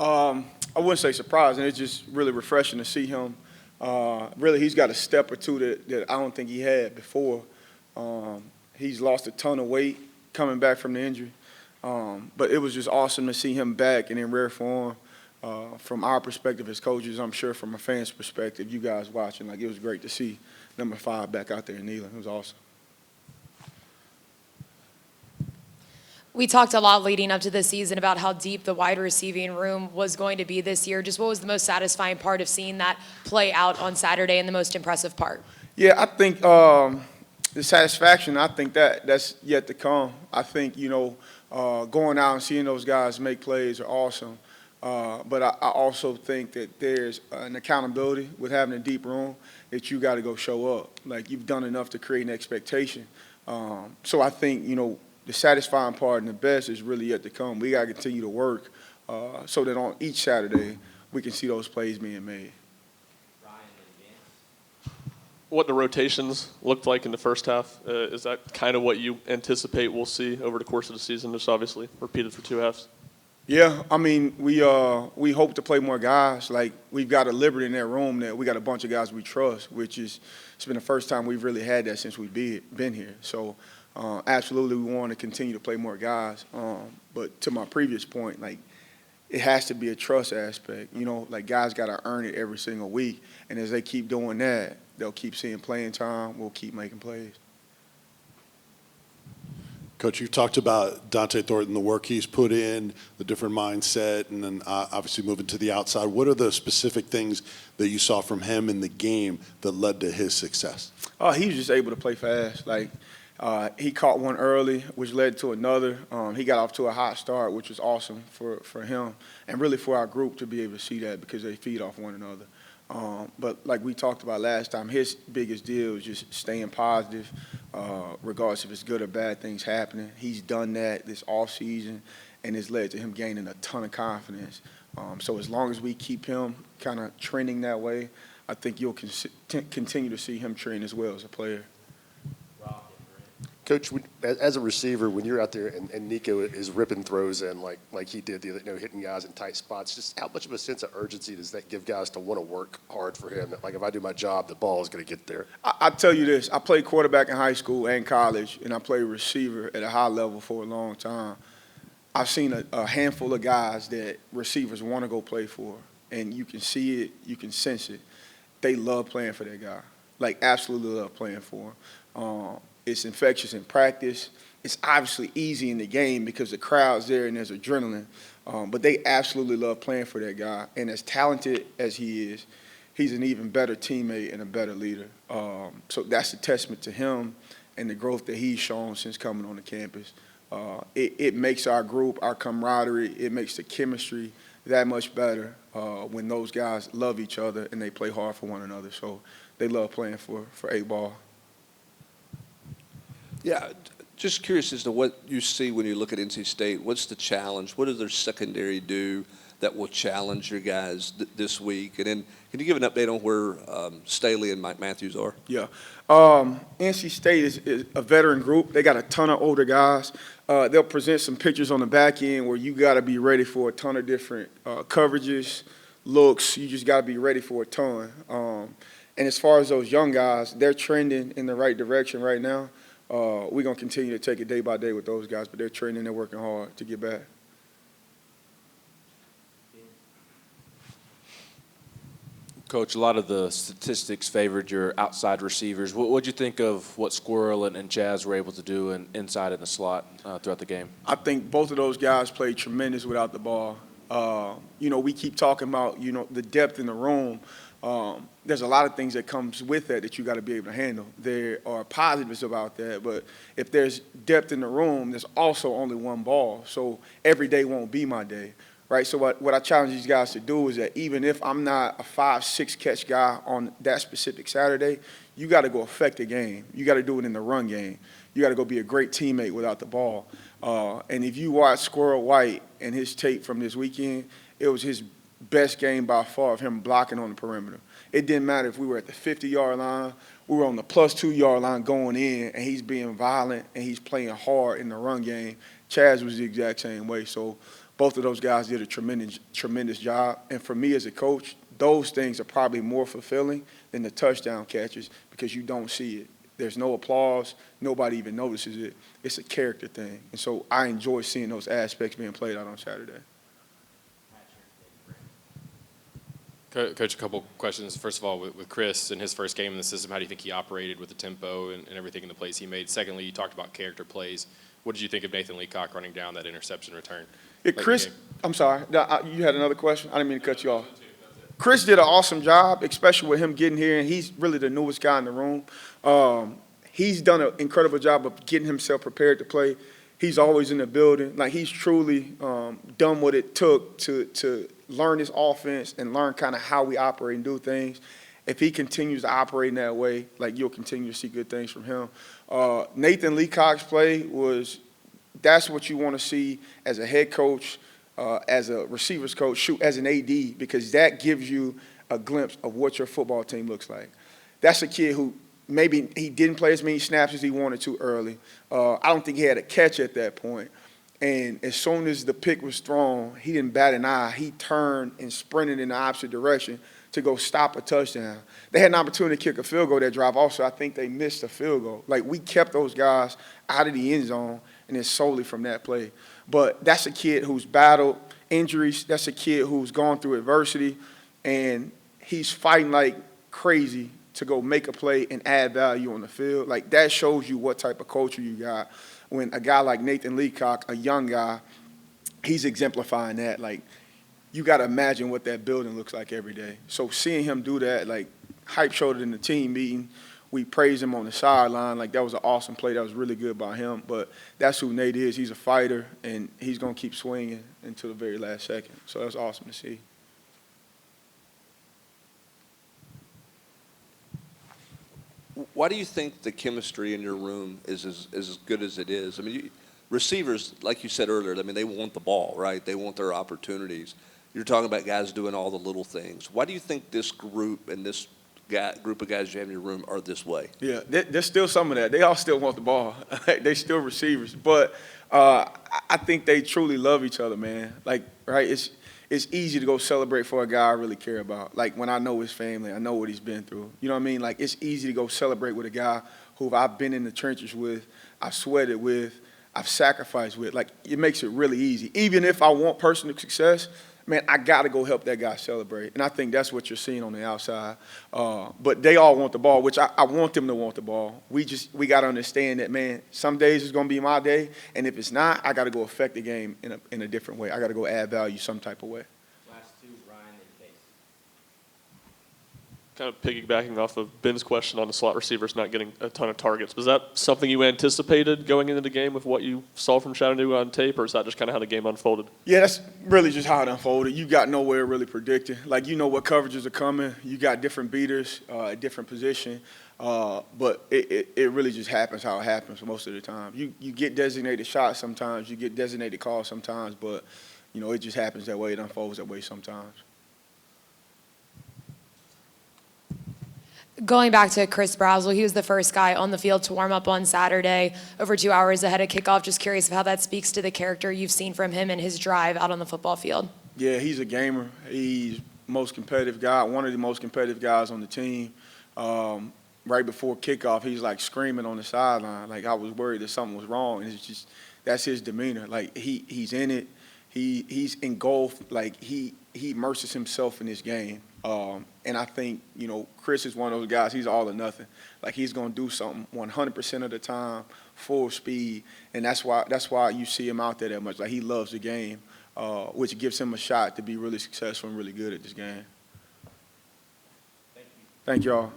I wouldn't say surprising. It's just really refreshing to see him. Really, he's got a step or two that I don't think he had before. He's lost a ton of weight coming back from the injury. But it was just awesome to see him back and in rare form. From our perspective as coaches, I'm sure from a fan's perspective, you guys watching, like it was great to see number 5 back out there kneeling. It was awesome. We talked a lot leading up to this season about how deep the wide receiving room was going to be this year. Just what was the most satisfying part of seeing that play out on Saturday and the most impressive part? Yeah, I think the satisfaction, I think that's yet to come. I think, going out and seeing those guys make plays are awesome. But I also think that there's an accountability with having a deep room that you got to go show up. Like, you've done enough to create an expectation. So I think, the satisfying part and the best is really yet to come. We got to continue to work so that on each Saturday we can see those plays being made. What the rotations looked like in the first half, is that kind of what you anticipate we'll see over the course of the season, just obviously repeated for 2 halves? Yeah, I mean, we hope to play more guys. Like, we've got a liberty in that room that we got a bunch of guys we trust, it's been the first time we've really had that since we've been here. So absolutely we want to continue to play more guys. But to my previous point, like, it has to be a trust aspect. Like, guys got to earn it every single week. And as they keep doing that, they'll keep seeing playing time. We'll keep making plays. Coach, you've talked about Dante Thornton, the work he's put in, the different mindset, and then obviously moving to the outside. What are the specific things that you saw from him in the game that led to his success? He was just able to play fast. Like, he caught one early, which led to another. He got off to a hot start, which was awesome for him and really for our group to be able to see that because they feed off one another. But like we talked about last time, his biggest deal is just staying positive, regardless if it's good or bad things happening. He's done that this offseason, and it's led to him gaining a ton of confidence. So as long as we keep him kind of trending that way, I think you'll continue to see him train as well as a player. Coach, as a receiver, when you're out there and Nico is ripping throws in like he did the other, hitting guys in tight spots, just how much of a sense of urgency does that give guys to want to work hard for him? That, like, if I do my job, the ball is going to get there. I tell you this, I played quarterback in high school and college, and I played receiver at a high level for a long time. I've seen a handful of guys that receivers want to go play for, and you can see it, you can sense it. They love playing for that guy, like absolutely love playing for him. It's infectious in practice. It's obviously easy in the game because the crowd's there and there's adrenaline. But they absolutely love playing for that guy. And as talented as he is, he's an even better teammate and a better leader. So that's a testament to him and the growth that he's shown since coming on the campus. It makes our group, our camaraderie, it makes the chemistry that much better when those guys love each other and they play hard for one another. So they love playing for A-ball. Yeah, just curious as to what you see when you look at NC State. What's the challenge? What does their secondary do that will challenge your guys this week? And then can you give an update on where Staley and Mike Matthews are? Yeah. NC State is a veteran group. They got a ton of older guys. They'll present some pictures on the back end where you got to be ready for a ton of different coverages, looks. You just got to be ready for a ton. And as far as those young guys, they're trending in the right direction right now. We're going to continue to take it day by day with those guys, but they're training, they're working hard to get back. Coach, a lot of the statistics favored your outside receivers. What did you think of what Squirrel and Chaz were able to do inside in the slot throughout the game? I think both of those guys played tremendous without the ball. We keep talking about, the depth in the room. There's a lot of things that comes with that you got to be able to handle. There are positives about that, but if there's depth in the room, there's also only one ball. So every day won't be my day, right? So what I challenge these guys to do is that even if I'm not a 5-6 catch guy on that specific Saturday, you got to go affect the game. You got to do it in the run game. You got to go be a great teammate without the ball. And if you watch Squirrel White and his tape from this weekend, it was his best game by far of him blocking on the perimeter. It didn't matter if we were at the 50-yard line, we were on the +2-yard line going in, and he's being violent and he's playing hard in the run game. Chaz was the exact same way. So both of those guys did a tremendous job. And for me as a coach, those things are probably more fulfilling than the touchdown catches because you don't see it. There's no applause. Nobody even notices it. It's a character thing. And so I enjoy seeing those aspects being played out on Saturday. Coach, a couple questions. First of all, with Chris in his first game in the system, how do you think he operated with the tempo and everything in the plays he made? Secondly, you talked about character plays. What did you think of Nathan Leacock running down that interception return? Yeah, Chris, I'm sorry. You had another question? I didn't mean to cut you off. Chris did an awesome job, especially with him getting here, and he's really the newest guy in the room. He's done an incredible job of getting himself prepared to play. He's always in the building. Like, he's truly done what it took to learn this offense and learn kind of how we operate and do things. If he continues to operate in that way, like, you'll continue to see good things from him. Nathan Leacock's play that's what you want to see as a head coach, as a receivers coach, shoot, as an AD, because that gives you a glimpse of what your football team looks like. That's a kid who maybe he didn't play as many snaps as he wanted to early. I don't think he had a catch at that point. And as soon as the pick was thrown, he didn't bat an eye. He turned and sprinted in the opposite direction to go stop a touchdown. They had an opportunity to kick a field goal that drive. Also, I think they missed a field goal. Like, we kept those guys out of the end zone, and it's solely from that play. But that's a kid who's battled injuries. That's a kid who's gone through adversity, and he's fighting like crazy to go make a play and add value on the field. Like, that shows you what type of culture you got. When a guy like Nathan Leacock, a young guy, he's exemplifying that. Like, you got to imagine what that building looks like every day. So seeing him do that, like, hype showed it in the team meeting. We praised him on the sideline. Like, that was an awesome play. That was really good by him. But that's who Nate is. He's a fighter, and he's going to keep swinging until the very last second. So that's awesome to see. Why do you think the chemistry in your room is as good as it is? I mean, receivers, like you said earlier, I mean, they want the ball, right? They want their opportunities. You're talking about guys doing all the little things. Why do you think this group and this group of guys you have in your room are this way? Yeah, there's still some of that. They all still want the ball. They still receivers. But I think they truly love each other, man. Like, right, it's easy to go celebrate for a guy I really care about. Like, when I know his family, I know what he's been through. You know what I mean? Like, it's easy to go celebrate with a guy who I've been in the trenches with, I've sweated with, I've sacrificed with. Like, it makes it really easy. Even if I want personal success, man, I got to go help that guy celebrate. And I think that's what you're seeing on the outside. But they all want the ball, which I want them to want the ball. We got to understand that, man, some days it's going to be my day. And if it's not, I got to go affect the game in a different way. I got to go add value some type of way. Last two, Ryan and Case. Kind of piggybacking off of Ben's question on the slot receivers not getting a ton of targets. Was that something you anticipated going into the game with what you saw from Chattanooga on tape, or is that just kind of how the game unfolded? Yeah, that's really just how it unfolded. You got nowhere really predicting. Like, you know what coverages are coming. You got different beaters at different position. But it really just happens how it happens most of the time. You get designated shots sometimes. You get designated calls sometimes. But, you know, it just happens that way. It unfolds that way sometimes. Going back to Chris Brazel, he was the first guy on the field to warm up on Saturday, over 2 hours ahead of kickoff. Just curious of how that speaks to the character you've seen from him and his drive out on the football field. Yeah, he's a gamer. He's most competitive guy, one of the most competitive guys on the team. Right before kickoff, he's like screaming on the sideline. Like, I was worried that something was wrong. And it's just, that's his demeanor. Like, he's in it. He's engulfed. Like, he immerses himself in this game. And I think, you know, Chris is one of those guys, he's all or nothing. Like, he's going to do something 100% of the time, full speed. And that's why you see him out there that much. Like, he loves the game, which gives him a shot to be really successful and really good at this game. Thank you. Thank y'all.